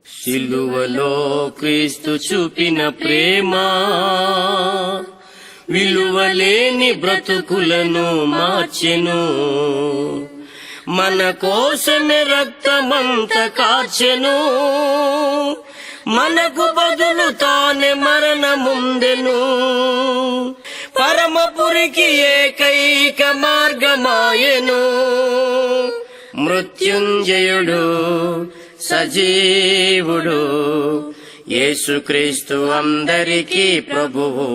సిలువలో క్రీస్తు చూపిన ప్రేమ విలువలేని బ్రతుకులను మార్చెను. మన కోసమే రక్తమంత కార్చెను. మనకు బదులు తానే మరణముందెను. పరమపురికి ఏకైక మార్గమాయెను. మృత్యుంజయుడు సజీవుడు యేసుక్రీస్తు అందరికీ ప్రభువు.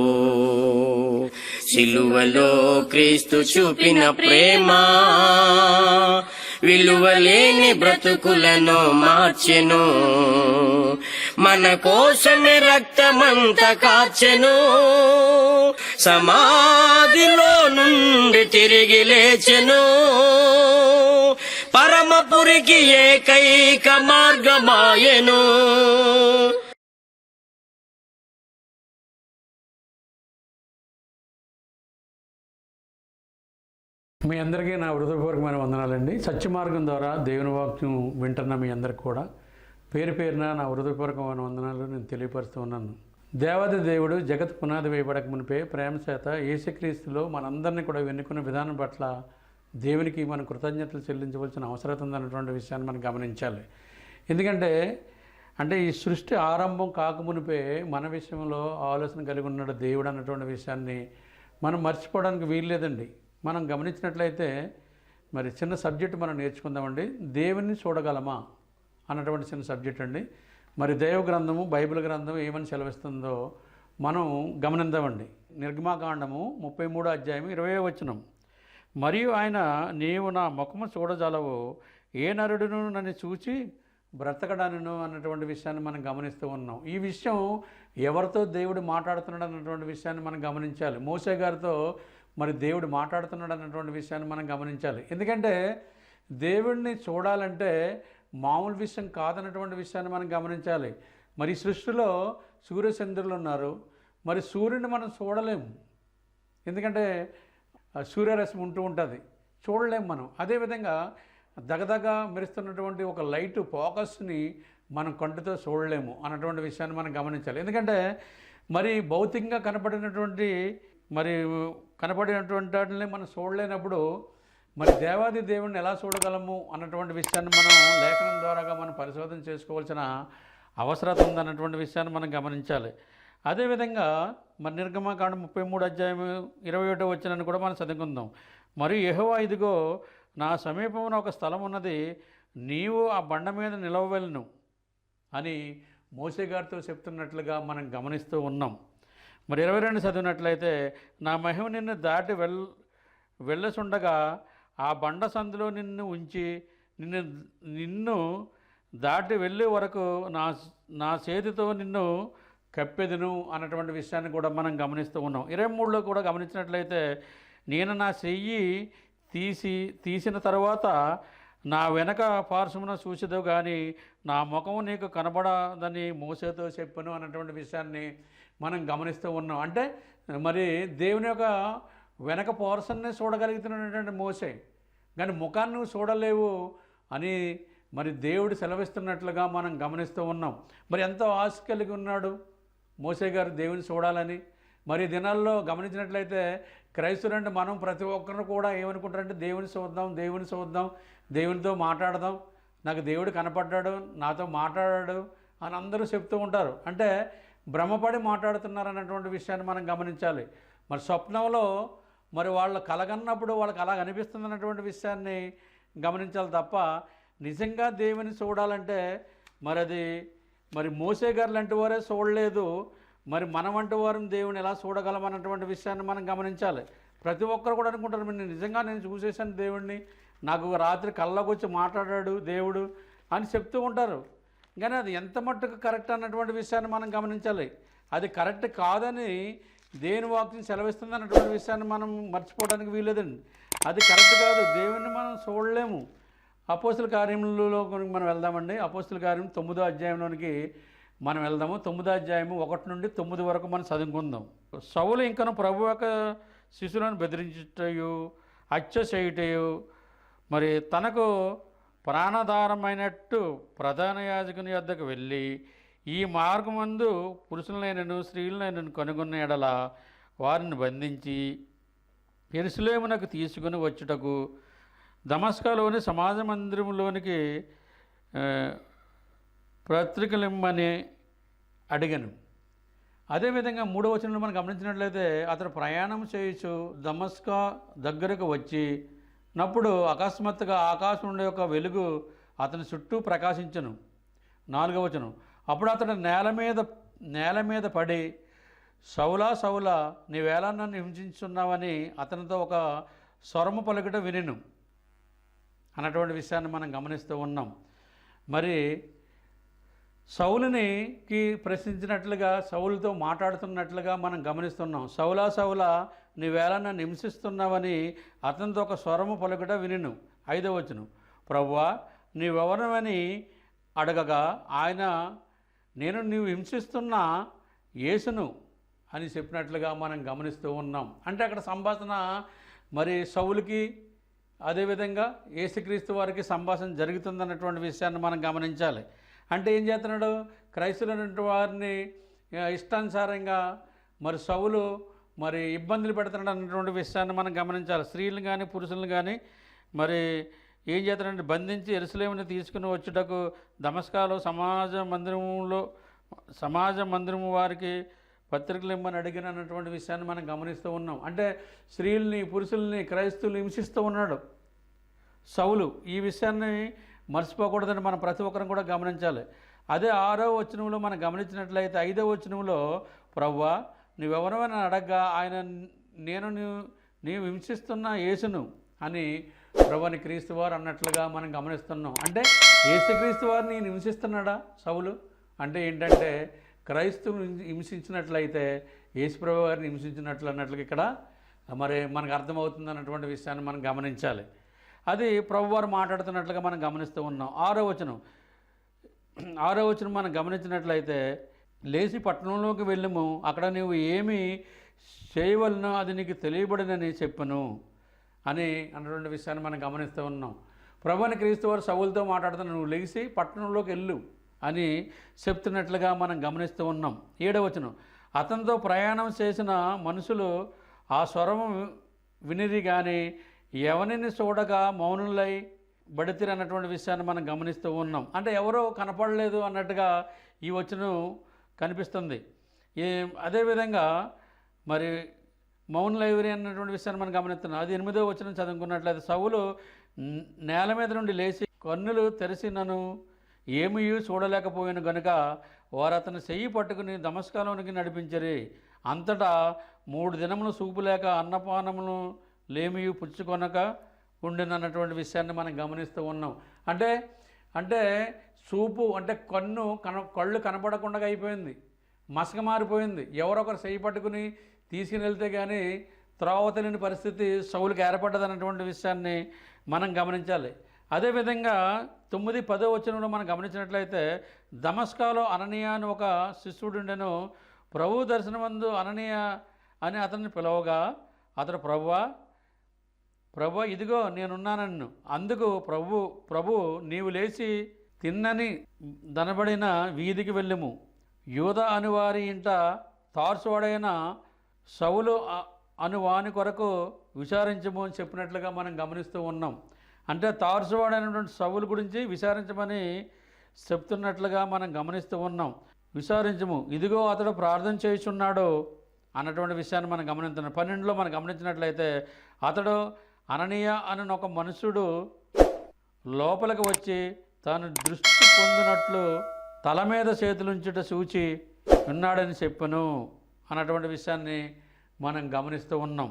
సిలువలో క్రీస్తు చూపిన ప్రేమ విలువలేని బ్రతుకులను మార్చెను. మన కోసమే రక్తమంత కార్చెను. సమాధిలో నుండి తిరిగి లేచెను. పరమపురికి ఏకైక మార్గమాయెను. మీ అందరికీ నా హృదయపూర్వకమైన వందనాలండి. సత్యమార్గం ద్వారా దేవుని వాక్యం వింటున్న మీ అందరికి కూడా పేరు పేరున నా హృదయపూర్వకమైన వందనాలు నేను తెలియపరుస్తూ ఉన్నాను. దేవాది దేవుడు జగత్ పునాది వేయబడక మునిపే ప్రేమ చేత యేసుక్రీస్తులో మనందరినీ కూడా ఎన్నుకున్న విధానం పట్ల దేవునికి మనం కృతజ్ఞతలు చెల్లించవలసిన అవసరం ఉందన్నటువంటి విషయాన్ని మనం గమనించాలి. ఎందుకంటే ఈ సృష్టి ఆరంభం కాకమునిపే మన విషయంలో ఆలోచన కలిగి ఉన్నాడు దేవుడు అన్నటువంటి విషయాన్ని మనం మర్చిపోవడానికి వీల్లేదండి. మనం గమనించినట్లయితే మరి చిన్న సబ్జెక్ట్ మనం నేర్చుకుందామండి. దేవుని చూడగలమా అన్నటువంటి చిన్న సబ్జెక్ట్ అండి. మరి దైవ గ్రంథము బైబిల్ గ్రంథం ఏమని సెలవిస్తుందో మనం గమనిద్దామండి. నిర్గమాకాండము 33వ అధ్యాయం 20వ వచనం. మరియు ఆయన, నీవు నా ముఖము చూడజాలవు, ఏ నరుడును నన్ను చూచి బ్రతకడాను అన్నటువంటి విషయాన్ని మనం గమనిస్తూ ఉన్నాం. ఈ విషయం ఎవరితో దేవుడు మాట్లాడుతున్నాడు అన్నటువంటి విషయాన్ని మనం గమనించాలి. మోసే గారితో మరి దేవుడు మాట్లాడుతున్నాడు అన్నటువంటి విషయాన్ని మనం గమనించాలి. ఎందుకంటే దేవుడిని చూడాలంటే మామూలు విషయం కాదన్నటువంటి విషయాన్ని మనం గమనించాలి. మరి సృష్టిలో సూర్యచంద్రులు ఉన్నారు. మరి సూర్యుని మనం చూడలేము, ఎందుకంటే సూర్యరశ్మి ఉంటూ ఉంటుంది, చూడలేము మనం. అదేవిధంగా దగదగ మెరుస్తున్నటువంటి ఒక లైట్ ఫోకస్ని మనం కంటితో చూడలేము అన్నటువంటి విషయాన్ని మనం గమనించాలి. ఎందుకంటే మరి భౌతికంగా కనపడినటువంటి వాటిని మనం చూడలేనప్పుడు మరి దేవాది దేవుడిని ఎలా చూడగలము అన్నటువంటి విషయాన్ని మనం లేఖనం ద్వారాగా మనం పరిశోధన చేసుకోవాల్సిన అవసరం ఉందన్నటువంటి విషయాన్ని మనం గమనించాలి. అదేవిధంగా మరి నిర్గమకాండం 33వ అధ్యాయం 21వ వచనాన్ని కూడా మనం చదువుకుందాం. మరియు యెహోవా, ఇదిగో నా సమీపమున ఒక స్థలం ఉన్నది, నీవు ఆ బండ మీద నిలవవలెను అని మోసే గారితో చెప్తున్నట్లుగా మనం గమనిస్తూ ఉన్నాం. మరి 22 చదివినట్లయితే, నా మహిమ నిన్ను దాటి వెళ్ళసుండగా ఆ బండ సందులో నిన్ను ఉంచి నిన్ను దాటి వెళ్ళే వరకు నా చేతితో నిన్ను కప్పెదును అన్నటువంటి విషయాన్ని కూడా మనం గమనిస్తూ ఉన్నాం. 23లో కూడా గమనించినట్లయితే, నేను నా చెయ్యి తీసిన తర్వాత నా వెనక పార్శ్వమున చూసేదో కానీ నా ముఖము నీకు కనబడదని మోసేతో చెప్పను అన్నటువంటి విషయాన్ని మనం గమనిస్తూ ఉన్నాం. అంటే మరి దేవుని యొక్క వెనక పోర్షన్నే చూడగలుగుతున్నటువంటి మోసే, కానీ ముఖాన్ని నువ్వు చూడలేవు అని మరి దేవుడు సెలవిస్తున్నట్లుగా మనం గమనిస్తూ ఉన్నాం. మరి ఎంతో ఆశ కలిగి ఉన్నాడు మోసే గారు దేవుని చూడాలని. మరి దినాల్లో గమనించినట్లయితే క్రైస్తవులంటే మనం ప్రతి ఒక్కరు కూడా ఏమనుకుంటారంటే దేవుని చూద్దాం, దేవునితో మాట్లాడదాం, నాకు దేవుడు కనపడ్డాడు, నాతో మాట్లాడాడు అని అందరూ చెప్తూ ఉంటారు. అంటే భ్రమపడి మాట్లాడుతున్నారు అన్నటువంటి విషయాన్ని మనం గమనించాలి. మరి స్వప్నంలో మరి వాళ్ళు కలగన్నప్పుడు వాళ్ళకి అలా అనిపిస్తుంది అన్నటువంటి విషయాన్ని గమనించాలి తప్ప నిజంగా దేవుని చూడాలంటే మరి మోసే గారు లాంటి వారే చూడలేదు. మరి మనం వంటి వారిని దేవుని ఎలా చూడగలమన్నటువంటి విషయాన్ని మనం గమనించాలి. ప్రతి ఒక్కరు కూడా అనుకుంటారు, నేను చూసేసాను దేవుడిని, నాకు రాత్రి కళ్ళకు వచ్చి మాట్లాడాడు దేవుడు అని చెప్తూ ఉంటారు. కానీ అది ఎంత మట్టుకు కరెక్ట్ అన్నటువంటి విషయాన్ని మనం గమనించాలి. అది కరెక్ట్ కాదని దేవుని వాక్యం సెలవిస్తుంది అన్నటువంటి విషయాన్ని మనం మర్చిపోవడానికి వీలేదండి. అది కరెక్ట్ కాదు, దేవుణ్ణి మనం చూడలేము. అపోస్తుల కార్యములలో మనం వెళ్దామండి. అపోస్తుల కార్యం 9వ అధ్యాయంలోనికి మనం వెళ్దాము. 9వ అధ్యాయము 1 నుండి 9 వరకు మనం చదువుకుందాం. సౌలు ఇంకను ప్రభు యొక్క శిశువులను బెదిరించుటయు హత్య చేయుటయు మరి తనకు ప్రాణాధారమైనట్టు ప్రధాన యాజకుని యొద్దకు వెళ్ళి, ఈ మార్గమందు పురుషులైనను స్త్రీలైనను కనుగొన్న ఎడల వారిని బంధించి యెరూషలేమునకు తీసుకుని వచ్చుటకు దమస్కాలోని సమాజ మందిరంలోనికి పత్రికలిమ్మని అడిగను. అదేవిధంగా 3వ వచనంలో మనం గమనించినట్లయితే, అతడు ప్రయాణం చేయొచ్చు దమస్కా దగ్గరకు వచ్చి నప్పుడు అకస్మాత్తుగా ఆకాశం నుండి ఒక వెలుగు అతని చుట్టూ ప్రకాశించను. 4వ వచనం, అప్పుడు అతడు నేల మీద పడి, సౌలా సౌలా, నీవేళ నన్ను హింసించున్నావని అతనితో ఒక స్వరము పలుకుట వినెను అన్నటువంటి విషయాన్ని మనం గమనిస్తూ ఉన్నాం. మరి సౌలునికి ప్రశ్నించినట్లుగా, సౌలుతో మాట్లాడుతున్నట్లుగా మనం గమనిస్తున్నాం. సౌలా సౌలా, నీవేళ నన్ను హింసిస్తున్నావని అతనితో ఒక స్వరము పలుకుట వినెను. 5వ వచనం, ప్రభువా నీవెవరమని అడగగా ఆయన, నేను నీవు హింసిస్తున్న యేసును అని చెప్పినట్లుగా మనం గమనిస్తూ ఉన్నాం. అంటే అక్కడ సంభాషణ మరి సౌలుకి అదేవిధంగా యేసుక్రీస్తు వారికి సంభాషణ జరుగుతుందన్నటువంటి విషయాన్ని మనం గమనించాలి. అంటే ఏం చేస్తున్నాడు, క్రైస్తవులైన వారిని ఇష్టానుసారంగా మరి సౌలు మరి ఇబ్బందులు పెడుతున్నాడు అన్నటువంటి విషయాన్ని మనం గమనించాలి. స్త్రీలను కానీ పురుషులను కానీ మరి ఏం చేస్తున్నాడంటే బంధించి యెరూషలేమును తీసుకుని వచ్చుటకు దమస్కాలో సమాజ మందిరము వారికి పత్రికలు ఇమ్మని అడిగిన అన్నటువంటి విషయాన్ని మనం గమనిస్తూ ఉన్నాం. అంటే స్త్రీల్ని పురుషుల్ని క్రైస్తవులు హింసిస్తూ ఉన్నాడు సౌలు. ఈ విషయాన్ని మర్చిపోకూడదని మనం ప్రతి ఒక్కరం కూడా గమనించాలి. అదే 6వ వచనంలో మనం గమనించినట్లయితే 5వ వచనంలో, ప్రభువా నువ్వెవరమని అడగగా ఆయన, నేను నీవు హింసిస్తున్న యేసును అని ప్రభుని క్రీస్తు వారు అన్నట్లుగా మనం గమనిస్తున్నాం. అంటే యేసుక్రీస్తు వారిని హింసిస్తున్నాడా సౌలు? అంటే ఏంటంటే క్రైస్తవుని హింసించినట్లయితే యేసుప్రభు వారిని హింసించినట్లు అన్నట్లుగా ఇక్కడ మరి మనకు అర్థమవుతుంది అన్నటువంటి విషయాన్ని మనం గమనించాలి. అది ప్రభువారు మాట్లాడుతున్నట్లుగా మనం గమనిస్తూ ఉన్నాం. 6వ వచనం మనం గమనించినట్లయితే, లేచి పట్టణంలోకి వెళ్ళము, అక్కడ నీవు ఏమి చేయవలనో అది నీకు తెలియబడినని చెప్పను అని అన్నటువంటి విషయాన్ని మనం గమనిస్తూ ఉన్నాం. ప్రభుని క్రీస్తు వారు సౌలుతో మాట్లాడుతున్న, నువ్వు లేచి పట్టణంలోకి వెళ్ళు అని చెప్తున్నట్లుగా మనం గమనిస్తూ ఉన్నాం. 7వ వచనం, అతనితో ప్రయాణం చేసిన మనుషులు ఆ స్వరము వినిరి కానీ ఎవరిని చూడగా మౌనులై బడితిరి అన్నటువంటి విషయాన్ని మనం గమనిస్తూ ఉన్నాం. అంటే ఎవరో కనపడలేదు అన్నట్టుగా ఈ వచనం కనిపిస్తుంది. అదేవిధంగా మరి మౌనులైవరి అన్నటువంటి విషయాన్ని మనం గమనిస్తున్నాం. అది 8వ వచనం చదువుకున్నట్లయితే, సౌలు నేల మీద నుండి లేచి కన్నులు తెరిసినను ఏమీ చూడలేకపోయిన గనుక వారు అతను చెయ్యి పట్టుకుని దమస్కాలోనికి నడిపించరి. అంతటా 3 దినములు చూపు లేక అన్నపానములు లేమి పుచ్చుకొనక ఉండినన్నటువంటి విషయాన్ని మనం గమనిస్తూ ఉన్నాం. అంటే చూపు అంటే కళ్ళు కనపడకుండా అయిపోయింది, మసక మారిపోయింది. ఎవరొకరు చెయ్యి పట్టుకుని తీసుకుని వెళ్తే కానీ త్రోవ తెలియని పరిస్థితి సౌలుకి ఏర్పడ్డదన్నటువంటి విషయాన్ని మనం గమనించాలి. అదేవిధంగా 9, 10వ వచనంలో మనం గమనించినట్లయితే, దమస్కాలో అననీయ అని ఒక శిష్యుడుండెను. ప్రభు దర్శనమందు అననీయ అని అతన్ని పిలవగా అతడు, ప్రభువా ఇదిగో నేనున్నానన్ను. అందుకు ప్రభు నీవు లేచి తిన్నని దనబడిన వీధికి వెళ్ళము, యూదా అను వారి ఇంట తార్సువాడైన సౌలు అను వాని కొరకు విచారించము అని చెప్పినట్లుగా మనం గమనిస్తూ ఉన్నాం. అంటే తార్సువాడైనటువంటి సౌలు గురించి విచారించమని చెప్తున్నట్లుగా మనం గమనిస్తూ ఉన్నాం. విచారించము, ఇదిగో అతడు ప్రార్థన చేయుచున్నాడు అన్నటువంటి విషయాన్ని మనం గమనిస్తున్నాం. 12లో మనం గమనించినట్లయితే, అతడు అననీయ అని ఒక మనుషుడు లోపలికి వచ్చి తాను దృష్టి పొందినట్లు తల మీద చేతులుంచుట చూచి ఉన్నాడని చెప్పను అన్నటువంటి విషయాన్ని మనం గమనిస్తూ ఉన్నాం.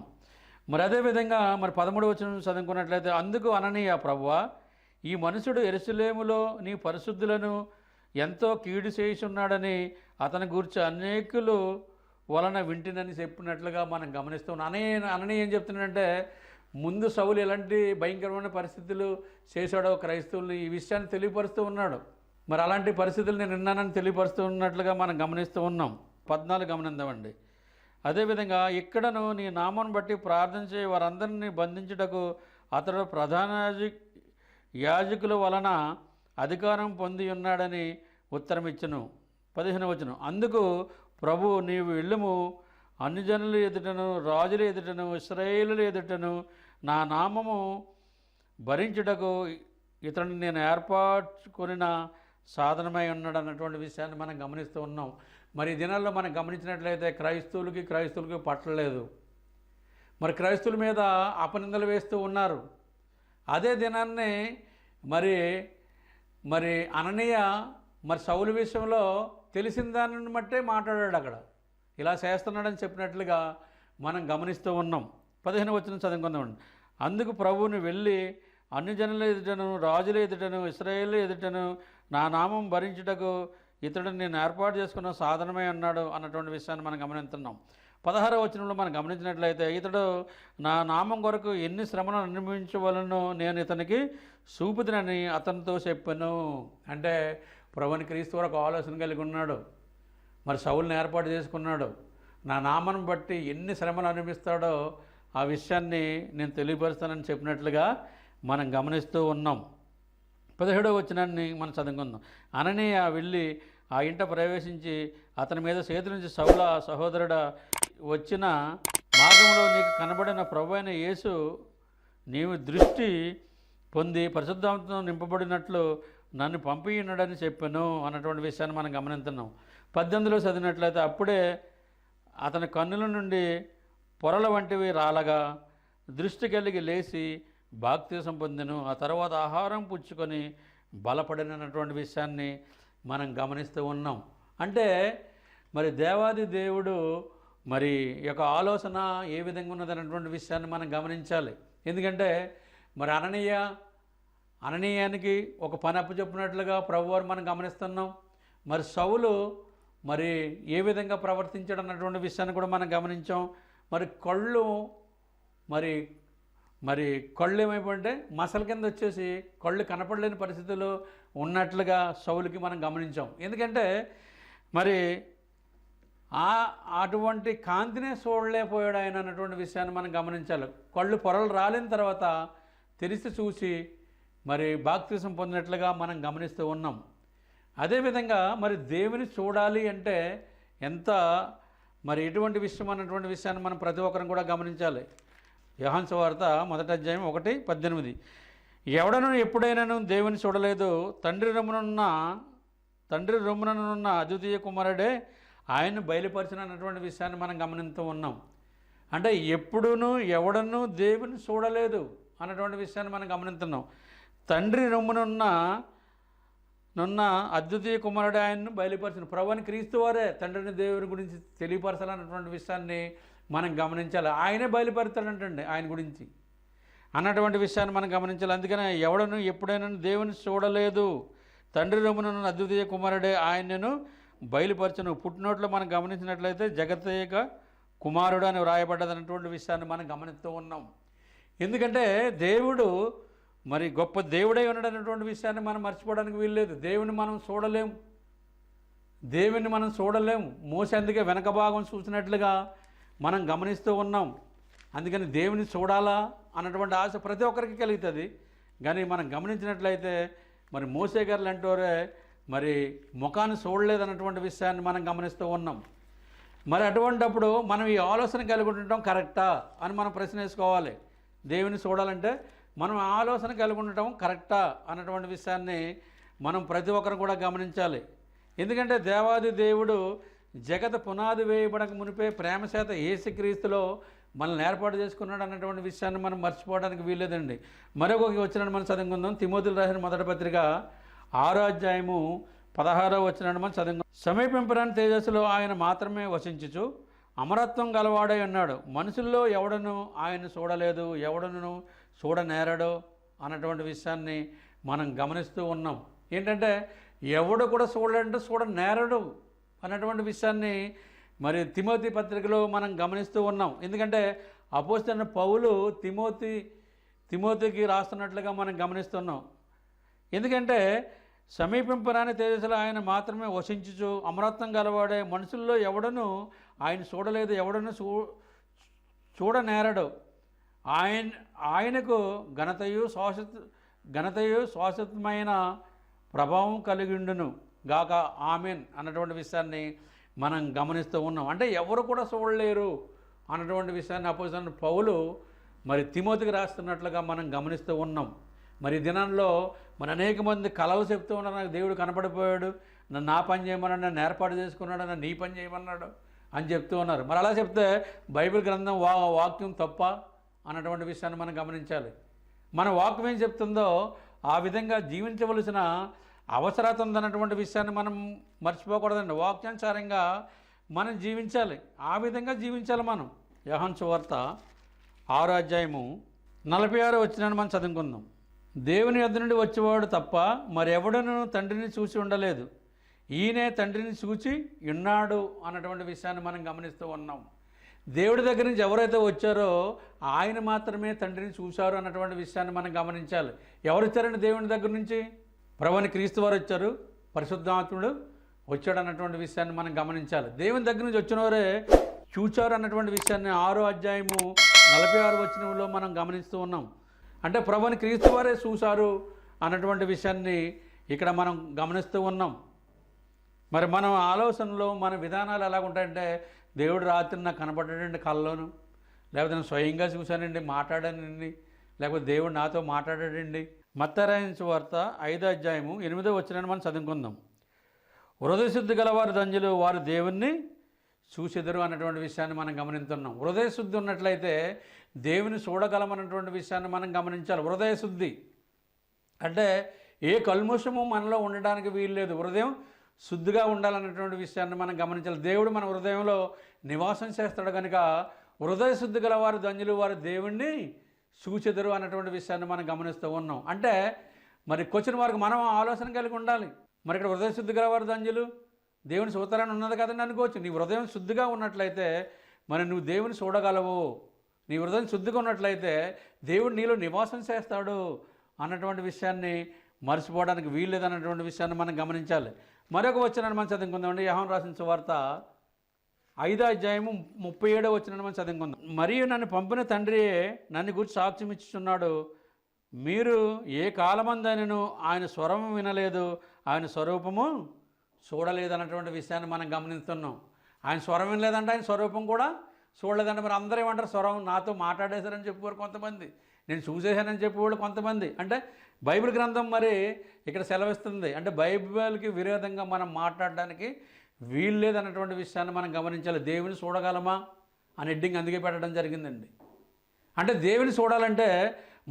మరి అదేవిధంగా 13వ వచనం చదువుకున్నట్లయితే, అందుకు అననీయ, ప్రభువా ఈ మనుషుడు యెరూషలేములో నీ పరిశుద్ధులను ఎంతో కీడు చేయుచున్నాడని అతని గూర్చి అనేకులు వలన వింటినని చెప్పినట్లుగా మనం గమనిస్తూ ఉన్నాం. అననీయ ఏం చెప్తున్నాడంటే, ముందు సౌలు ఎలాంటి భయంకరమైన పరిస్థితులు చేశాడో క్రైస్తవుల్ని ఈ విషయాన్ని తెలియపరుస్తూ ఉన్నాడు. మరి అలాంటి పరిస్థితులు నేను విన్నానని తెలియపరుస్తూ ఉన్నట్లుగా మనం గమనిస్తూ ఉన్నాం. 14 గమనిద్దామండి. అదేవిధంగా, ఇక్కడను నీ నామాన్ని బట్టి ప్రార్థన చేయి వారందరినీ బంధించుటకు అతడు యాజకుల వలన అధికారం పొంది ఉన్నాడని ఉత్తరమిచ్చును. 15వ వచనం, అందుకు ప్రభు నీవు వెళ్ళుము, అన్ని జనుల ఎదుటను రాజుల ఎదుటను ఇశ్రాయేలుల ఎదుటను నా నామము భరించుటకు ఇతడిని నేను ఏర్పరచుకొనిన సాధనమై ఉన్నాడు అన్నటువంటి విషయాన్ని మనం గమనిస్తూ ఉన్నాం. మరి ఈ దినాల్లో మనం గమనించినట్లయితే క్రైస్తవులకి పట్టలేదు. మరి క్రైస్తవుల మీద అపనిందలు వేస్తూ ఉన్నారు. అదే దినాన్ని మరి అననీయ మరి సౌలు విషయంలో తెలిసిన దానిని బట్టే మాట్లాడాడు. అక్కడ ఇలా చేస్తున్నాడని చెప్పినట్లుగా మనం గమనిస్తూ ఉన్నాం. 15వ వచనం చదువుకుందామండి. అందుకు ప్రభువుని వెళ్ళి అన్ని జనుల ఎదుటను రాజుల ఎదుటను ఇశ్రాయేలు ఎదుటను నా నామం భరించుటకు ఇతడిని నేను ఏర్పాటు చేసుకున్న సాధనమే అన్నాడు అన్నటువంటి విషయాన్ని మనం గమనిస్తున్నాం. 16వ వచనంలో మనం గమనించినట్లయితే ఇతడు నా నామం కొరకు ఎన్ని శ్రమను అనుభవించవలనో నేను ఇతనికి చూపుతునని అతనితో చెప్పాను. అంటే ప్రభువుని క్రీస్తు వరకు ఆలోచన కలిగి ఉన్నాడు. మరి సౌలుని ఏర్పాటు చేసుకున్నాడు. నా నామను బట్టి ఎన్ని శ్రమలు అనుభవిస్తాడో ఆ విషయాన్ని నేను తెలియపరుస్తానని చెప్పినట్లుగా మనం గమనిస్తూ ఉన్నాం. 17వ వచనాన్ని మనం చదువుకుందాం. అననీయ వెళ్ళి ఆ ఇంట ప్రవేశించి అతని మీద చేతుల నుంచి సౌల సహోదరుడా, వచ్చిన మార్గంలో నీకు కనబడిన ప్రభువైన యేసు నీవు దృష్టి పొంది పరిశుద్ధాత్మతో నింపబడినట్లు నన్ను పంపి ఉన్నాడని చెప్పాను అన్నటువంటి విషయాన్ని మనం గమనిస్తున్నాం. 18లో చదివినట్లయితే అప్పుడే అతని కన్నుల నుండి పొరల వంటివి రాలగా దృష్టి కలిగి లేచి బాప్తిసం పొందెను. ఆ తర్వాత ఆహారం పుచ్చుకొని బలపడినటువంటి విషయాన్ని మనం గమనిస్తూ ఉన్నాం. అంటే మరి దేవాది దేవుడు మరి యొక్క ఆలోచన ఏ విధంగా ఉన్నదన్నటువంటి విషయాన్ని మనం గమనించాలి. ఎందుకంటే మరి అననీయానికి ఒక పని అప్పచెప్పినట్లుగా ప్రభువారు మనం గమనిస్తున్నాం. మరి సౌలు మరి ఏ విధంగా ప్రవర్తించాడు అన్నటువంటి విషయాన్ని కూడా మనం గమనించాం. మరి కళ్ళు ఏమైపోయింటే మసల కింద వచ్చేసి కళ్ళు కనపడలేని పరిస్థితుల్లో ఉన్నట్లుగా సౌలుకి మనం గమనించాం. ఎందుకంటే మరి అటువంటి కాంతినే చూడలేకపోయాడు ఆయన అన్నటువంటి విషయాన్ని మనం గమనించాలి. కళ్ళు పొరలు రాలిన తర్వాత తెరిచి చూసి మరి బాప్తిసం పొందినట్లుగా మనం గమనిస్తూ ఉన్నాం. అదేవిధంగా మరి దేవుని చూడాలి అంటే ఎంత మరి ఎటువంటి విషయం అన్నటువంటి విషయాన్ని మనం ప్రతి ఒక్కరం కూడా గమనించాలి. యోహాను సువార్త 1వ అధ్యాయం 1:18, ఎవడను ఎప్పుడైనాను దేవుని చూడలేదు, తండ్రి రొమ్ముననున్న అద్వితీయ కుమారుడే ఆయన్ని బయలుపరిచిన అన్నటువంటి విషయాన్ని మనం గమనిస్తూ ఉన్నాం. అంటే ఎప్పుడూనూ ఎవడనూ దేవుని చూడలేదు అన్నటువంటి విషయాన్ని మనం గమనిస్తున్నాం. తండ్రి రొమ్మునున్న అద్వితీయ కుమారుడు ఆయన్ను బయలుపరిచిన ప్రభువుని క్రీస్తు వారే తండ్రిని దేవుని గురించి తెలియపరచాలన్నటువంటి విషయాన్ని మనం గమనించాలి. ఆయనే బయలుపరుతాడంటండి ఆయన గురించి అన్నటువంటి విషయాన్ని మనం గమనించాలి. అందుకనే ఎవడను ఎప్పుడైనా దేవుని చూడలేదు, తండ్రి రొమ్మునున్న అద్వితీయ కుమారుడే ఆయనను బయలుపరచను. పుట్టినోట్లో మనం గమనించినట్లయితే జగతేక కుమారుడు అని వ్రాయబడ్డదన్నటువంటి విషయాన్ని మనం గమనిస్తూ ఉన్నాం. ఎందుకంటే దేవుడు మరి గొప్ప దేవుడై ఉన్నాడన్నటువంటి విషయాన్ని మనం మర్చిపోవడానికి వీల్లేదు. దేవుని మనం చూడలేము. మోసే అందుకే వెనక భాగం చూసినట్లుగా మనం గమనిస్తూ ఉన్నాం. అందుకని దేవుని చూడాలా అన్నటువంటి ఆశ ప్రతి ఒక్కరికి కలుగుతుంది. కానీ మనం గమనించినట్లయితే మరి మోసే గారు అంటారే మరి ముఖాన్ని చూడలేదన్నటువంటి విషయాన్ని మనం గమనిస్తూ ఉన్నాం. మరి అటువంటప్పుడు మనం ఈ ఆలోచన కలిగి ఉండటం కరెక్టా అని మనం ప్రశ్న వేసుకోవాలి. దేవుని చూడాలంటే మనం ఆలోచన కలిగి ఉండటం కరెక్టా అన్నటువంటి విషయాన్ని మనం ప్రతి ఒక్కరు కూడా గమనించాలి. ఎందుకంటే దేవాది దేవుడు జగత పునాది వేయబడక మునిపే ప్రేమ చేత యేసుక్రీస్తులో మనల్ని ఏర్పాటు చేసుకున్నాడు అన్నటువంటి విషయాన్ని మనం మర్చిపోవడానికి వీల్లేదండి. మరొక వచనాన్ని మనం చదువుకుందాం. తిమోతికి రాసిన 1వ పత్రిక 6వ అధ్యాయము 16వ వచనాన్ని మనం చదువుకుందాం. సమీపింపరాని తేజస్సులో ఆయన మాత్రమే వసించుచు అమరత్వం గలవాడై ఉన్నాడు. మనుషుల్లో ఎవడను ఆయన చూడలేదు, ఎవడను చూడనేరడు అన్నటువంటి విషయాన్ని మనం గమనిస్తూ ఉన్నాం. ఏంటంటే ఎవడు కూడా చూడాలంటే చూడనేరడు అన్నటువంటి విషయాన్ని మరి తిమోతి పత్రికలో మనం గమనిస్తూ ఉన్నాం. ఎందుకంటే అపోస్తలుడైన పౌలు తిమోతికి రాస్తున్నట్లుగా మనం గమనిస్తున్నాం. ఎందుకంటే సమీపింపరాని తేజస్సులో ఆయన మాత్రమే వసించుచు అమరత్వం గలవాడే, మనుషుల్లో ఎవడను ఆయన చూడలేదు, ఎవడను చూడనేరడు. ఆయనకు ఘనతయు ఘనతయు శాశ్వతమైన ప్రభావం కలిగిండును గాక ఆమెన్ అన్నటువంటి విషయాన్ని మనం గమనిస్తూ ఉన్నాం. అంటే ఎవరు కూడా చూడలేరు అన్నటువంటి విషయాన్ని అపోస్తలుడైన పౌలు మరి తిమోతికి రాస్తున్నట్లుగా మనం గమనిస్తూ ఉన్నాం. మరి ఈ దినంలో మన అనేక మంది కలలు చెప్తూ ఉన్నారు, నాకు దేవుడు కనపడిపోయాడు, నన్ను నా పని చేయమన్నాడు, నన్ను ఏర్పాటు చేసుకున్నాడు, నన్ను నీ పని చేయమన్నాడు అని చెప్తూ ఉన్నారు. మరి అలా చెప్తే బైబిల్ గ్రంథం వాక్యం తప్ప అన్నటువంటి విషయాన్ని మనం గమనించాలి. మన వాక్యం ఏం చెప్తుందో ఆ విధంగా జీవించవలసిన అవసరత ఉందన్నటువంటి విషయాన్ని మనం మర్చిపోకూడదండి. వాక్యానుసారంగా మనం జీవించాలి, ఆ విధంగా జీవించాలి మనం. యోహాను సువార్త 6వ అధ్యాయము 46వ వచనాన్ని మనం చదువుకుందాం. దేవుని యొద్ద నుండి వచ్చేవాడు తప్ప మరెవడను తండ్రిని చూసి ఉండలేదు, ఈయనే తండ్రిని చూచి ఉన్నాడు అన్నటువంటి విషయాన్ని మనం గమనిస్తూ ఉన్నాం. దేవుడి దగ్గర నుంచి ఎవరైతే వచ్చారో ఆయన మాత్రమే తండ్రిని చూశారు అన్నటువంటి విషయాన్ని మనం గమనించాలి. ఎవరు వచ్చారండి దేవుని దగ్గర నుంచి? ప్రభువైన క్రీస్తు వారు వచ్చారు, పరిశుద్ధాత్ముడు వచ్చాడు అన్నటువంటి విషయాన్ని మనం గమనించాలి. దేవుని దగ్గర నుంచి వచ్చిన వారే చూచారు అన్నటువంటి విషయాన్ని 6వ అధ్యాయము 46వ వచనంలో మనం గమనిస్తూ ఉన్నాం. అంటే ప్రభువైన క్రీస్తు వారే చూశారు అన్నటువంటి విషయాన్ని ఇక్కడ మనం గమనిస్తూ ఉన్నాం. మరి మన ఆలోచనలో మన విధానాలు ఎలా ఉంటాయంటే, దేవుడు రాత్రి నాకు కనపడ్డాడండి కల్లోను, లేకపోతే నేను స్వయంగా చూశానండి, మాట్లాడానండి, లేకపోతే దేవుడు నాతో మాట్లాడాడండి. మత్తయి రాసిన సువార్త 5వ అధ్యాయము 8వ వచనాన్ని మనం చదువుకుందాం. హృదయశుద్ధి గలవారు ధన్యులు, వారు దేవుణ్ణి చూసెదరు అన్నటువంటి విషయాన్ని మనం గమనిస్తున్నాం. హృదయశుద్ధి ఉన్నట్లయితే దేవుని చూడగలమన్నటువంటి విషయాన్ని మనం గమనించాలి. హృదయశుద్ధి అంటే ఏ కల్ముషము మనలో ఉండడానికి వీల్లేదు, హృదయం శుద్ధిగా ఉండాలన్నటువంటి విషయాన్ని మనం గమనించాలి. దేవుడు మన హృదయంలో నివాసం చేస్తాడు కనుక హృదయ శుద్ధి గల వారు ధన్యులు, వారు దేవుణ్ణి చూచెదరు అన్నటువంటి విషయాన్ని మనం గమనిస్తూ ఉన్నాం. అంటే మరి క్వశ్చన్ వారికి మనం ఆలోచన కలిగి ఉండాలి. మరి ఇక్కడ హృదయ శుద్ధి గల వారు ధన్యులు, దేవుని చూతారని ఉన్నది కదండి అనుకోవచ్చు. నీ హృదయం శుద్ధిగా ఉన్నట్లయితే మరి నువ్వు దేవుని చూడగలవు. నీ హృదయం శుద్ధిగా ఉన్నట్లయితే దేవుడు నీలో నివాసం చేస్తాడు అన్నటువంటి విషయాన్ని మర్చిపోవడానికి వీల్లేదన్నటువంటి విషయాన్ని మనం గమనించాలి. మరొక వచనాన్ని మనం చదువుకుందామండి. యోహాను రాసిన సువార్త 5వ అధ్యాయము 37వ వచనాన్ని మనం చదువుకుందాం. మరియు నన్ను పంపిన తండ్రియే నన్ను గురించి సాక్ష్యం ఇచ్చుచున్నాడు, మీరు ఏ కాలమందైనను ఆయన స్వరము వినలేదు, ఆయన స్వరూపము చూడలేదు అన్నటువంటి విషయాన్ని మనం గమనిస్తున్నాం. ఆయన స్వరం వినలేదంటే ఆయన స్వరూపం కూడా చూడలేదంటే మరి అందరూ ఏమంటారు, స్వరం నాతో మాట్లాడేశారని చెప్పేవారు కొంతమంది, నేను చూసేశానని చెప్పేవాళ్ళు కొంతమంది. అంటే బైబిల్ గ్రంథం మరి ఇక్కడ సెలవిస్తుంది. అంటే బైబిల్కి విరోధంగా మనం మాట్లాడడానికి వీలు లేదన్నటువంటి విషయాన్ని మనం గమనించాలి. దేవుని చూడగలమా అని హెడ్డింగ్ అందుకే పెట్టడం జరిగిందండి. అంటే దేవుని చూడాలంటే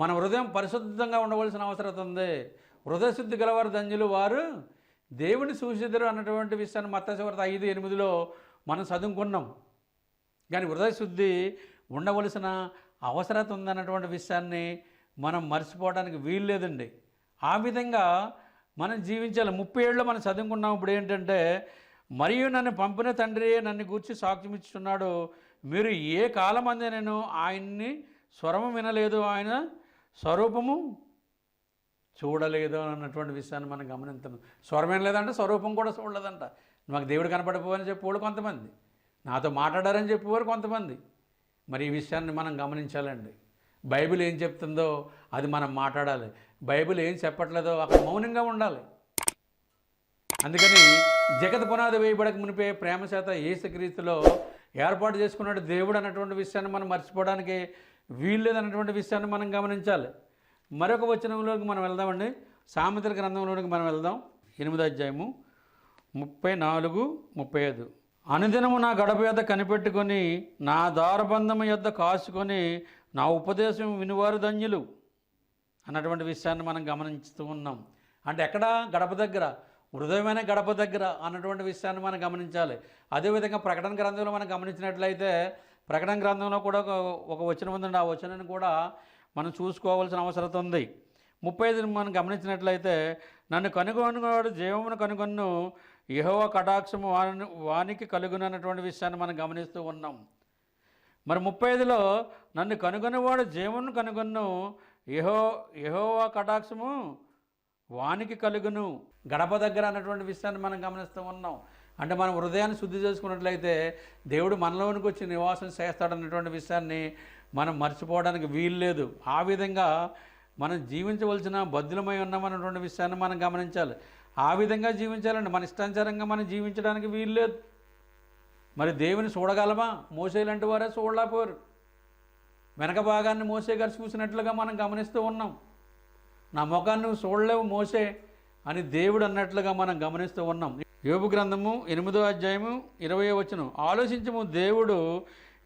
మన హృదయం పరిశుద్ధంగా ఉండవలసిన అవసరం ఉంది. హృదయశుద్ధి గలవారు ధన్యులు, వారు దేవుని చూసేద్దరు అన్నటువంటి విషయాన్ని మత్తయి సువార్త 5:8లో మనం చదువుకున్నాం. కానీ హృదయశుద్ధి ఉండవలసిన అవసరం ఉందన్నటువంటి విషయాన్ని మనం మర్చిపోవడానికి వీలు లేదండి. ఆ విధంగా మనం జీవించాలి. 30 ఏళ్ళలో మనం చదువుకున్నాం. ఇప్పుడు ఏంటంటే, మరియు నన్ను పంపిన తండ్రి నన్ను గూర్చి సాక్ష్యం ఇస్తున్నాడు, మీరు ఏ కాలమందే నేను ఆయన్ని స్వరము వినలేదు, ఆయన స్వరూపము చూడలేదు అన్నటువంటి విషయాన్ని మనం గమనించాం. స్వరం వినలేదంటే స్వరూపం కూడా చూడలేదంట. మాకు దేవుడు కనపడిపోవని చెప్పేవాడు కొంతమంది, నాతో మాట్లాడారని చెప్పేవారు కొంతమంది. మరి ఈ విషయాన్ని మనం గమనించాలండి. బైబిల్ ఏం చెప్తుందో అది మనం మాట్లాడాలి. బైబిల్ ఏం చెప్పట్లేదో అక్కడ మౌనంగా ఉండాలి. అందుకని జగత్ పునాది వేయబడక మునిపే ప్రేమ చేత యేసుక్రీస్తులో ఏర్పాటు చేసుకున్నాడు దేవుడు అన్నటువంటి విషయాన్ని మనం మర్చిపోవడానికి వీల్లేదన్నటువంటి విషయాన్ని మనం గమనించాలి. మరొక వచనంలోకి మనం వెళ్దామండి. సామెతల గ్రంథంలోకి మనం వెళ్దాం. 8వ అధ్యాయము 34-35. అనుదినము నా గడప యొద్ద కనిపెట్టుకొని నా ద్వారబంధము యొద్ద కాచుకొని నా ఉపదేశం వినివారు ధన్యులు అన్నటువంటి విషయాన్ని మనం గమనిస్తూ ఉన్నాం. అంటే ఎక్కడ? గడప దగ్గర, హృదయమైన గడప దగ్గర అన్నటువంటి విషయాన్ని మనం గమనించాలి. అదేవిధంగా ప్రకటన గ్రంథంలో మనం గమనించినట్లయితే ప్రకటన గ్రంథంలో కూడా ఒక వచనం ఉందండి. ఆ వచనాన్ని కూడా మనం చూసుకోవాల్సిన అవసరం ఉంది. 35 మనం గమనించినట్లయితే, నన్ను కనుగొనువాడు జీవమును కనుగొన్ను, యెహోవా కటాక్షము వానికి కలుగును అన్నటువంటి విషయాన్ని మనం గమనిస్తూ ఉన్నాం. మరి 35లో నన్ను కనుగొనేవాడు జీవమును కనుగొన్ను, యెహోవా కటాక్షము వానికి కలుగును, గడప దగ్గర అన్నటువంటి విషయాన్ని మనం గమనిస్తూ ఉన్నాం. అంటే మనం హృదయాన్ని శుద్ధి చేసుకున్నట్లయితే దేవుడు మనలోనికి వచ్చి నివాసం చేస్తాడన్నటువంటి విషయాన్ని మనం మర్చిపోవడానికి వీలు లేదు. ఆ విధంగా మనం జీవించవలసిన బద్దులమై ఉన్నామన్నటువంటి విషయాన్ని మనం గమనించాలి. ఆ విధంగా జీవించాలండి. మన ఇష్టానుసారంగా మనం జీవించడానికి వీలు లేదు. మరి దేవుని చూడగలమా? మోసే లాంటి వారే చూడలేకపోరు. వెనక భాగాన్ని మోసే గారు చూసినట్లుగా మనం గమనిస్తూ ఉన్నాం. నా ముఖాన్ని నువ్వు చూడలేవు మోసే అని దేవుడు అన్నట్లుగా మనం గమనిస్తూ ఉన్నాం. యోబు గ్రంథము 8వ అధ్యాయము 20వ వచనం, ఆలోచించము, దేవుడు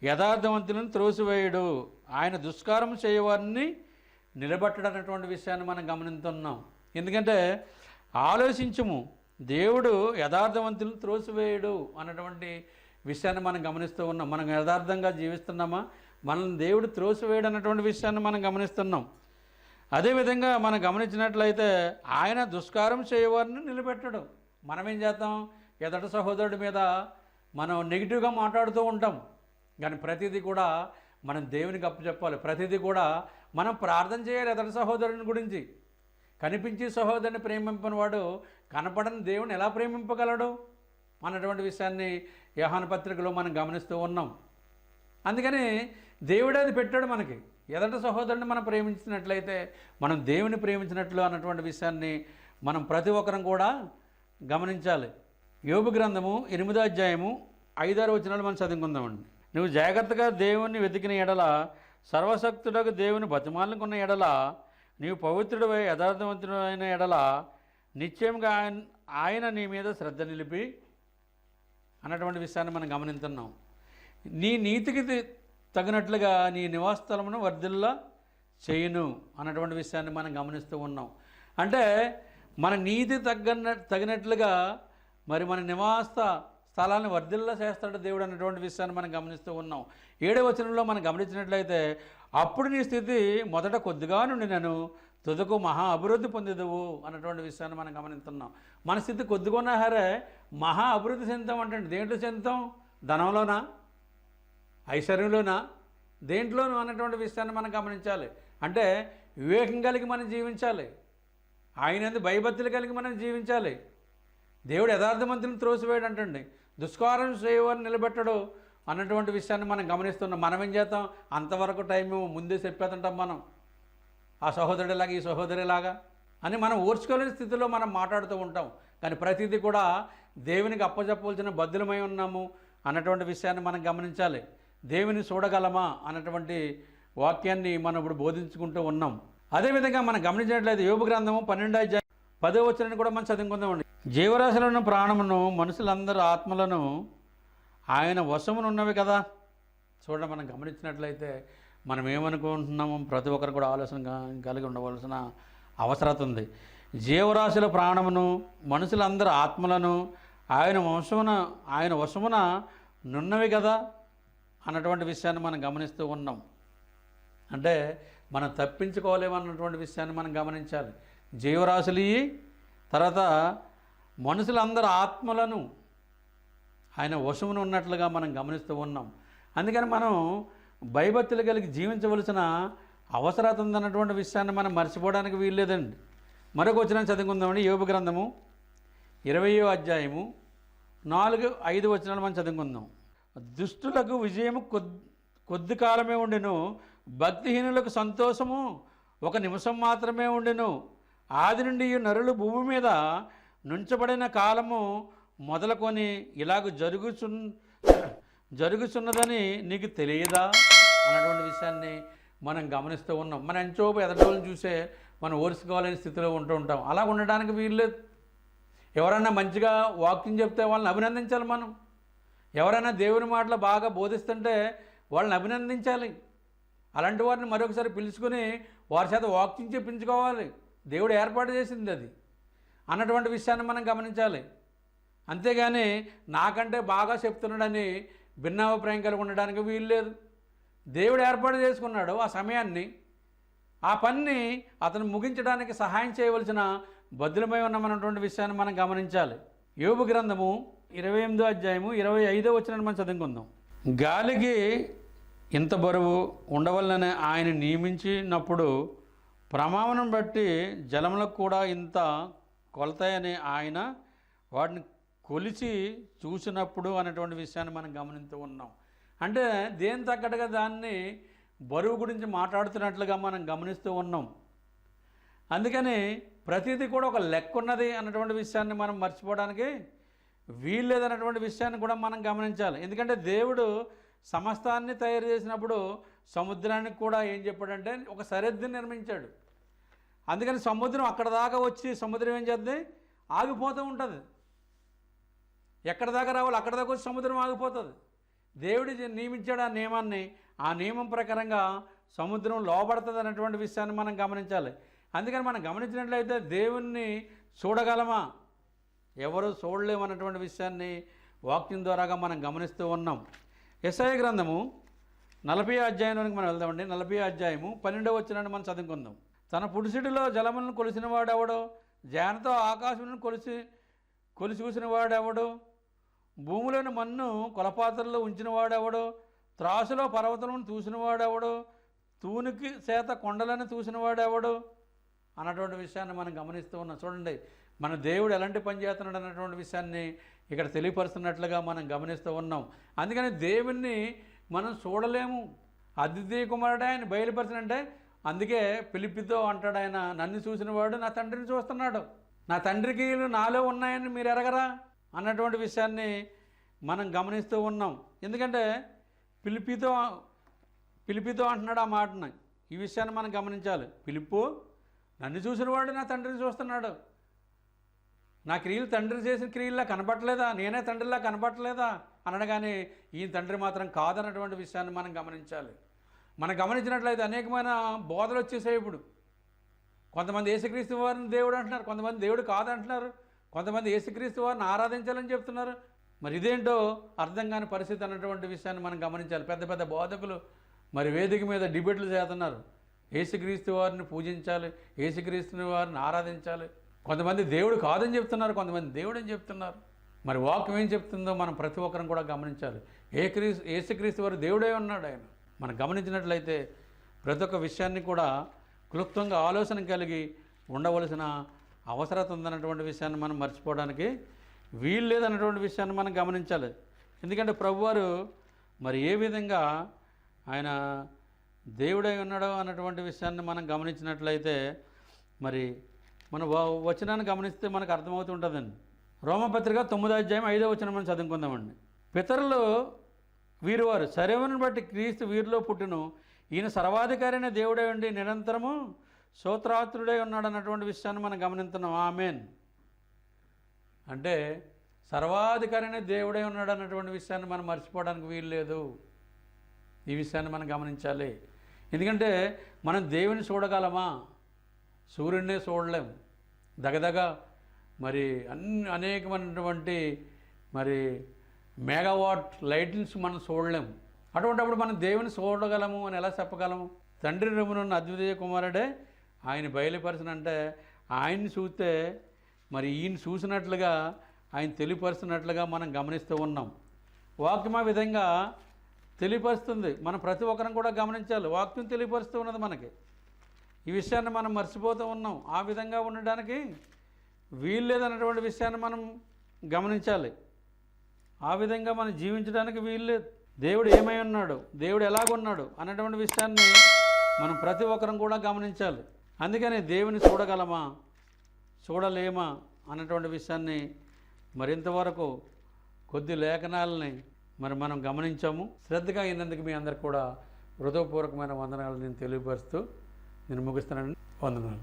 యథార్థవంతులను త్రోసివేయడు, ఆయన దుష్కారం చేయవారిని నిలబెట్టడన్నటువంటి విషయాన్ని మనం గమనిస్తున్నాం. ఎందుకంటే ఆలోచించము, దేవుడు యథార్థవంతులను త్రోసివేయడు అన్నటువంటి విషయాన్ని మనం గమనిస్తూ ఉన్నాం. మనం యథార్థంగా జీవిస్తున్నామా? మనల్ని దేవుడు త్రోసివేయడు అన్నటువంటి విషయాన్ని మనం గమనిస్తున్నాం. అదేవిధంగా మనం గమనించినట్లయితే ఆయన దుష్కారం చేయవారిని నిలబెట్టడు. మనం ఏం చేస్తాం? ఎదటి సహోదరుడి మీద మనం నెగిటివ్గా మాట్లాడుతూ ఉంటాం. కానీ ప్రతిదీ కూడా మనం దేవునికి అప్పచెప్పాలి. ప్రతిదీ కూడా మనం ప్రార్థన చేయాలి ఎదటి సహోదరుని గురించి. కనిపించి సహోదరుని ప్రేమింపని వాడు కనపడని దేవుని ఎలా ప్రేమింపగలడు అన్నటువంటి విషయాన్ని యోహాను పత్రికలో మనం గమనిస్తూ ఉన్నాం. అందుకని దేవుడే అది పెట్టాడు మనకి. ఎదటి సహోదరుని మనం ప్రేమించినట్లయితే మనం దేవుని ప్రేమించినట్లు అన్నటువంటి విషయాన్ని మనం ప్రతి ఒక్కరం కూడా గమనించాలి. యోబు గ్రంథము 8వ అధ్యాయము 5-6 వచనాలు మనం చదువుకుందామండి. నువ్వు జాగ్రత్తగా దేవుణ్ణి వెతికిన ఎడల, సర్వశక్తుడకు దేవుని బతిమాలనుకున్న ఎడల, నీవు పవిత్రుడవై యథార్థవంతుడైన ఎడల, నిశ్చయంగా ఆయన నీ మీద శ్రద్ధ నిలిపి అన్నటువంటి విషయాన్ని మనం గమనిస్తున్నాం. నీ నీతికి తగినట్లుగా నీ నివాస స్థలమును వర్ధిల్లా చేయును అన్నటువంటి విషయాన్ని మనం గమనిస్తూ ఉన్నాం. అంటే మన నీతి తగినట్లుగా మరి మన నివాస స్థలాన్ని వర్ధిల్లా చేస్తాడు దేవుడు అన్నటువంటి విషయాన్ని మనం గమనిస్తూ ఉన్నాం. 7వ వచనంలో మనం గమనించినట్లయితే, అప్పుడు నీ స్థితి మొదట కొద్దిగా నుండి నేను తుదకు మహా అభివృద్ధి పొందేదువు అన్నటువంటి విషయాన్ని మనం గమనిస్తున్నాం. మన స్థితి కొద్దిగా ఉన్నా సరే మహా అభివృద్ధి చెందుతాం అంటే దేంట్లో చెందుతాం? ధనంలోనా, ఐశ్వర్యంలోనా, దేంట్లోనూ అన్నటువంటి విషయాన్ని మనం గమనించాలి. అంటే వివేకం కలిగి మనం జీవించాలి. ఆయన భయభక్తులు కలిగి మనం జీవించాలి. దేవుడు యథార్థవంతులను త్రోసివేయడు అంటండి, దుష్కారం చేయవారిని నిలబెట్టడు అన్నటువంటి విషయాన్ని మనం గమనిస్తున్నాం. మనం ఏం చేస్తాం? అంతవరకు టైం ముందే చెప్పేస్తుంటాం మనం, ఆ సహోదరుడిలాగా ఈ సహోదరిలాగా అని మనం ఓర్చుకోలేని స్థితిలో మనం మాట్లాడుతూ ఉంటాం. కానీ ప్రతిదీ కూడా దేవునికి అప్పచెప్పవలసిన బద్దులమై ఉన్నాము అన్నటువంటి విషయాన్ని మనం గమనించాలి. దేవుని చూడగలమా అన్నటువంటి వాక్యాన్ని మనం ఇప్పుడు బోధించుకుంటూ ఉన్నాం. అదేవిధంగా మనం గమనించినట్లయితే యోబు గ్రంథము 12వ అధ్యాయం 10వ వచనాన్ని కూడా మనం చదువుకుందామండి. జీవరాశులు ఉన్న ప్రాణమును, మనుషులందరూ ఆత్మలను ఆయన వశమునున్నవి కదా. చూడండి, మనం గమనించినట్లయితే మనం ఏమనుకుంటున్నామో ప్రతి ఒక్కరు కూడా ఆలోచన కలిగి ఉండవలసిన అవసరం ఉంది. జీవరాశుల ప్రాణమును, మనుషులందరూ ఆత్మలను ఆయన వశమున నున్నవి కదా అన్నటువంటి విషయాన్ని మనం గమనిస్తూ ఉన్నాం. అంటే మనం తప్పించుకోలేమన్నటువంటి విషయాన్ని మనం గమనించాలి. జీవరాశులు, తర్వాత మనుషులందరూ ఆత్మలను ఆయన వశమున ఉన్నట్లుగా మనం గమనిస్తూ ఉన్నాం. అందుకని మనం భయభక్తులు కలిగి జీవించవలసిన అవసరం ఉందన్నటువంటి విషయాన్ని మనం మర్చిపోవడానికి వీల్లేదండి. మరొక వచనం చదువుకుందామండి. యోబు గ్రంథము 20వ అధ్యాయము 4-5 వచనాలు మనం చదువుకుందాం. దుష్టులకు విజయము కొద్ది కాలమే ఉండెను, భక్తిహీనులకు సంతోషము ఒక నిమిషం మాత్రమే ఉండెను. ఆది నుండి నరులు భూమి మీద నుంచబడిన కాలము మొదలుకొని ఇలాగ జరుగుతున్నదని నీకు తెలియదా అన్నటువంటి విషయాన్ని మనం గమనిస్తూ ఉన్నాం. మన ఎంచోపు ఎదటోళ్ళని చూసే మనం ఓర్చుకోవాలనే స్థితిలో ఉంటూ ఉంటాం. అలా ఉండడానికి వీల్లేదు. ఎవరైనా మంచిగా వాక్యం చెప్తే వాళ్ళని అభినందించాలి మనం. ఎవరైనా దేవుని మాటలు బాగా బోధిస్తుంటే వాళ్ళని అభినందించాలి. అలాంటి వారిని మరొకసారి పిలుచుకొని వారి చేత వాక్యం చెప్పించుకోవాలి. దేవుడు ఏర్పాటు చేసింది అది అన్నటువంటి విషయాన్ని మనం గమనించాలి. అంతేగాని నాకంటే బాగా చెప్తున్నాడని భిన్నాభిప్రాయం కలిగి ఉండడానికి వీల్లేదు. దేవుడు ఏర్పాటు చేసుకున్నాడు ఆ సమయాన్ని, ఆ పనిని అతను ముగించడానికి సహాయం చేయవలసిన బద్దులమై ఉన్నామన్నటువంటి విషయాన్ని మనం గమనించాలి. యోబు గ్రంథము 28వ అధ్యాయము 25వ వచనాన్ని మనం చదువుకుందాం. గాలికి ఇంత బరువు ఉండవలనని ఆయన నియమించినప్పుడు ప్రమాణం బట్టి జలములకు కూడా ఇంత కొలతాయని ఆయన వాటిని కొలిచి చూసినప్పుడు అనేటువంటి విషయాన్ని మనం గమనిస్తూ ఉన్నాం. అంటే దేని తగ్గట్టుగా దాన్ని బరువు గురించి మాట్లాడుతున్నట్లుగా మనం గమనిస్తూ ఉన్నాం. అందుకని ప్రతిదీ కూడా ఒక లెక్క ఉన్నది అన్నటువంటి విషయాన్ని మనం మర్చిపోవడానికి వీల్లేదన్నటువంటి విషయాన్ని కూడా మనం గమనించాలి. ఎందుకంటే దేవుడు సమస్తాన్ని తయారు చేసినప్పుడు సముద్రానికి కూడా ఏం చెప్పాడంటే ఒక సరిహద్దుని నిర్మించాడు. అందుకని సముద్రం అక్కడ దాకా వచ్చి సముద్రం ఏం చేద్ది, ఆగిపోతూ ఉంటుంది. ఎక్కడ దాకా రావాలి అక్కడ దాకా వచ్చి సముద్రం ఆగిపోతుంది. దేవుడు నియమించాడు ఆ నియమాన్ని, ఆ నియమం ప్రకారంగా సముద్రం లోబడుతుంది అన్నటువంటి విషయాన్ని మనం గమనించాలి. అందుకని మనం గమనించినట్లయితే దేవుణ్ణి చూడగలమా, ఎవరు చూడలేమన్నటువంటి విషయాన్ని వాక్యం ద్వారాగా మనం గమనిస్తూ ఉన్నాం. యెషయా గ్రంథము 40వ అధ్యాయంలోనికి మనం వెళ్దామండి. 40వ అధ్యాయము 12వ వచనాన్ని మనం చదువుకుందాం. తన పుడిసిడిలో జలములను కొలిసిన వాడెవడో, జానతో ఆకాశములను కొలిసి చూసిన వాడెవడో, భూమిలోని మన్ను కొలపాత్రలో ఉంచిన వాడెవడో, త్రాసులో పర్వతములను చూసిన వాడెవడో, తూనికి చేత కొండలను చూసిన వాడెవడో అన్నటువంటి విషయాన్ని మనం గమనిస్తూ ఉన్నాం. చూడండి, మన దేవుడు ఎలాంటి పని చేస్తున్నాడు అన్నటువంటి విషయాన్ని ఇక్కడ తెలియపరుస్తున్నట్లుగా మనం గమనిస్తూ ఉన్నాం. అందుకని దేవుణ్ణి మనం చూడలేము. అద్వితీయ కుమారుడే ఆయన బయలుపరిచినంటే, అందుకే ఫిలిప్పితో అంటాడు ఆయన, నన్ను చూసిన వాడు నా తండ్రిని చూస్తున్నాడు, నా తండ్రికి నాలో ఉన్నాయని మీరు ఎరగరా అన్నటువంటి విషయాన్ని మనం గమనిస్తూ ఉన్నాం. ఎందుకంటే ఫిలిప్పితో అంటున్నాడు ఆ మాటని. ఈ విషయాన్ని మనం గమనించాలి. ఫిలిప్పు, నన్ను చూసిన వాడు నా తండ్రిని చూస్తున్నాడు, నా క్రియలు తండ్రి చేసిన క్రియల్లా కనపట్టలేదా, నేనే తండ్రిలా కనపట్టలేదా అన్నాడు. కానీ ఈయన తండ్రి మాత్రం కాదన్నటువంటి విషయాన్ని మనం గమనించాలి. మనం గమనించినట్లయితే అనేకమైన బోధలు వచ్చేసాయి ఇప్పుడు. కొంతమంది యేసుక్రీస్తు వారిని దేవుడు అంటున్నారు, కొంతమంది దేవుడు కాదంటున్నారు, కొంతమంది యేసుక్రీస్తు వారిని ఆరాధించాలని చెప్తున్నారు. మరి ఇదేంటో అర్థం కాని పరిస్థితి అన్నటువంటి విషయాన్ని మనం గమనించాలి. పెద్ద పెద్ద బోధకులు మరి వేదిక మీద డిబేట్లు చేస్తున్నారు. యేసుక్రీస్తు వారిని పూజించాలి, యేసుక్రీస్తు వారిని ఆరాధించాలి. కొంతమంది దేవుడు కాదని చెప్తున్నారు, కొంతమంది దేవుడు అని చెప్తున్నారు. మరి వాక్యం ఏం చెప్తుందో మనం ప్రతి ఒక్కరం కూడా గమనించాలి. యేసుక్రీస్తు వారు దేవుడే ఉన్నాడు. ఆయన మనం గమనించినట్లయితే ప్రతి ఒక్క విషయాన్ని కూడా క్లుప్తంగా ఆలోచన కలిగి ఉండవలసిన అవసరత ఉందన్నటువంటి విషయాన్ని మనం మర్చిపోవడానికి వీలు లేదన్నటువంటి విషయాన్ని మనం గమనించాలి. ఎందుకంటే ప్రభువారు మరి ఏ విధంగా ఆయన దేవుడై ఉన్నాడో అన్నటువంటి విషయాన్ని మనం గమనించినట్లయితే మరి మన వచనాన్ని గమనిస్తే మనకు అర్థమవుతుంటుందండి. రోమపత్రిక 9వ అధ్యాయం 5వ వచనం మనం చదువుకుందామండి. పితరులు వీరువారు శరీరమును బట్టి క్రీస్తు వీరిలో పుట్టును, ఈయన సర్వాధికారి అయిన దేవుడై ఉండి నిరంతరము స్తోత్రాత్రుడై ఉన్నాడు అన్నటువంటి విషయాన్ని మనం గమనిస్తున్నాం. ఆమేన్. అంటే సర్వాధికారి అయిన దేవుడై ఉన్నాడు అన్నటువంటి విషయాన్ని మనం మర్చిపోవడానికి వీలు లేదు. ఈ విషయాన్ని మనం గమనించాలి. ఎందుకంటే మనం దేవుని చూడగలమా, సూర్యుడినే చూడలేం. దగదగ మరి అనేకమైనటువంటి మరి మెగావాట్ లైటింగ్స్ మనం చూడలేము. అటువంటిప్పుడు మనం దేవుని చూడగలము అని ఎలా చెప్పగలము? తండ్రి రొమ్మునున్న అద్వితీయ కుమారుడే ఆయన బయలుపరిచినంటే ఆయన్ని చూస్తే మరి ఈయన చూసినట్లుగా ఆయన తెలియపరుస్తున్నట్లుగా మనం గమనిస్తూ ఉన్నాం. వాక్యం ఆ విధంగా తెలియపరుస్తుంది. మనం ప్రతి ఒక్కరం కూడా గమనించాలి. వాక్యం తెలియపరుస్తూ ఉన్నది మనకి. ఈ విషయాన్ని మనం మర్చిపోతూ ఉన్నాం. ఆ విధంగా ఉండడానికి వీలు లేదన్నటువంటి విషయాన్ని మనం గమనించాలి. ఆ విధంగా మనం జీవించడానికి వీలు లేదు. దేవుడు ఏమై ఉన్నాడు, దేవుడు ఎలాగున్నాడు అన్నటువంటి విషయాన్ని మనం ప్రతి ఒక్కరం కూడా గమనించాలి. అందుకని దేవుని చూడగలమా, చూడలేమా అన్నటువంటి విషయాన్ని మరింతవరకు కొద్ది లేఖనాలని మరి మనం గమనించాము. శ్రద్ధగా అయినందుకు మీ అందరికి కూడా హృదయపూర్వకమైన వందనాలు నేను తెలియపరుస్తూ నేను ముగిస్తున్నాను. వందనాలు.